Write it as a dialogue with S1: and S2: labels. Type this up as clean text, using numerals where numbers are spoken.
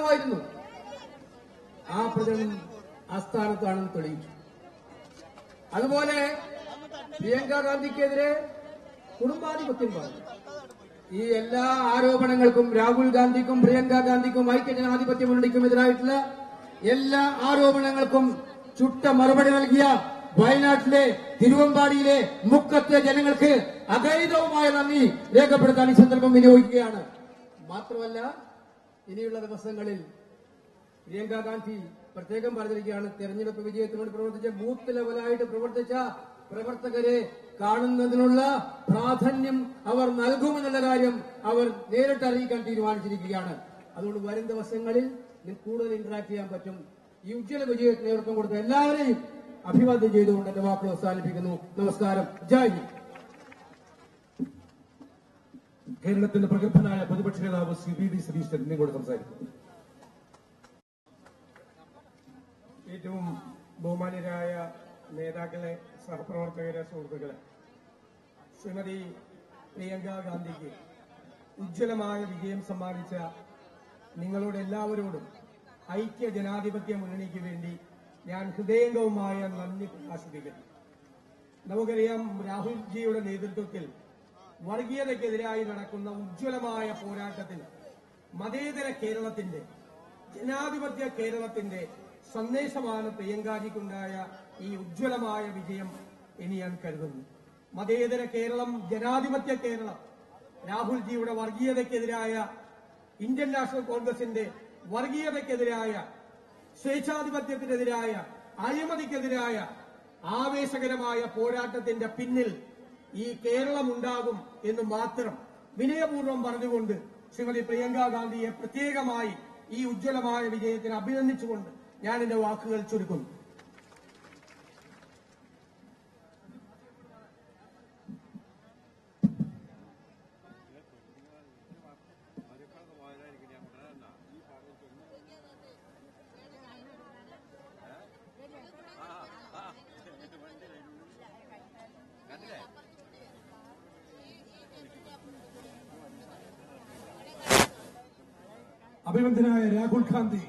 S1: പ്രചരണമായിരുന്നു. ആ പ്രചരണം ആസ്ഥാനത്താണെന്ന് തെളിയിച്ചു. അതുപോലെ പ്രിയങ്ക ഗാന്ധിക്കെതിരെ കുടുംബാധിപത്യം പറഞ്ഞു. ഈ എല്ലാ ആരോപണങ്ങൾക്കും രാഹുൽ ഗാന്ധിക്കും പ്രിയങ്ക ഗാന്ധിക്കും ഐക്യജനാധിപത്യ മുന്നണിക്കുമെതിരായിട്ടുള്ള എല്ലാ ആരോപണങ്ങൾക്കും ചുട്ട മറുപടി നൽകിയ വയനാട്ടിലെ തിരുവമ്പാടിയിലെ മുക്കത്തെ ജനങ്ങൾക്ക് അഗൈതവുമായ നന്ദി രേഖപ്പെടുത്താൻ ഈ സന്ദർഭം വിനിയോഗിക്കുകയാണ്. മാത്രമല്ല, ഇനിയുള്ള ദിവസങ്ങളിൽ പ്രിയങ്ക ഗാന്ധി പ്രത്യേകം പറഞ്ഞിരിക്കുകയാണ്, തെരഞ്ഞെടുപ്പ് വിജയത്തിന് വേണ്ടി പ്രവർത്തിച്ച ബൂത്ത് ലെവലായിട്ട് പ്രവർത്തിച്ച പ്രവർത്തകരെ കാണുന്നതിനുള്ള പ്രാധാന്യം അവർ നൽകുമെന്നുള്ള കാര്യം അവർ നേരിട്ട് അറിയിക്കാൻ തീരുമാനിച്ചിരിക്കുകയാണ്. അതുകൊണ്ട് വരും ദിവസങ്ങളിൽ കൂടുതൽ ഇന്ററാക്ട് ചെയ്യാൻ പറ്റും. ഈ ഉജ്ജ്വല വിജയത്തിന് നേതൃത്വം കൊടുത്ത എല്ലാവരെയും അഭിവാദ്യം ചെയ്തുകൊണ്ട് എന്റെ വാക്കുകൾ അവസാനിപ്പിക്കുന്നു. നമസ്കാരം. ജയ് ഹിന്ദ്.
S2: കേരളത്തിന്റെ പ്രഗത്ഭനായ പ്രതിപക്ഷ നേതാവ് ശ്രീ വി ഡി സതീശൻ നിങ്ങളോട് സംസാരിക്കുന്നു.
S3: ഏറ്റവും ബഹുമാന്യരായ നേതാക്കളെ, സഹപ്രവർത്തകരെ, സുഹൃത്തുക്കളെ, ശ്രീമതി പ്രിയങ്ക ഗാന്ധിക്ക് ഉജ്ജ്വലമായ വിജയം സമ്മാനിച്ച നിങ്ങളോട് എല്ലാവരോടും ഐക്യ ജനാധിപത്യ മുന്നണിക്ക് വേണ്ടി ഞാൻ ഹൃദയംഗവുമായ നന്ദി പ്രകാശിപ്പിക്കുന്നു. നമുക്കറിയാം, രാഹുൽജിയുടെ നേതൃത്വത്തിൽ വർഗീയതയ്ക്കെതിരായി നടക്കുന്ന ഉജ്ജ്വലമായ പോരാട്ടത്തിൽ മതേതര കേരളത്തിന്റെ, ജനാധിപത്യ കേരളത്തിന്റെ സന്ദേശമാണ് പ്രിയങ്കാജിക്കുണ്ടായ ഈ ഉജ്ജ്വലമായ വിജയം എന്ന് ഞാൻ കരുതുന്നു. മതേതര കേരളം, ജനാധിപത്യ കേരളം, രാഹുൽജിയുടെ വർഗീയതയ്ക്കെതിരായ, ഇന്ത്യൻ നാഷണൽ കോൺഗ്രസിന്റെ വർഗീയതയ്ക്കെതിരായ, സ്വേച്ഛാധിപത്യത്തിനെതിരായ, അഴിമതിക്കെതിരായ ആവേശകരമായ പോരാട്ടത്തിന്റെ പിന്നിൽ ഈ കേരളമുണ്ടാകും എന്ന് മാത്രം വിനയപൂർവ്വം പറഞ്ഞുകൊണ്ട് ശ്രീമതി പ്രിയങ്ക ഗാന്ധിയെ പ്രത്യേകമായി ഈ ഉജ്ജ്വലമായ വിജയത്തിന് അഭിനന്ദിച്ചുകൊണ്ട് ഞാൻ എന്റെ വാക്കുകൾ ചുരുക്കുന്നു.
S2: അഭിനന്ദനായ രാഹുൽ ഗാന്ധി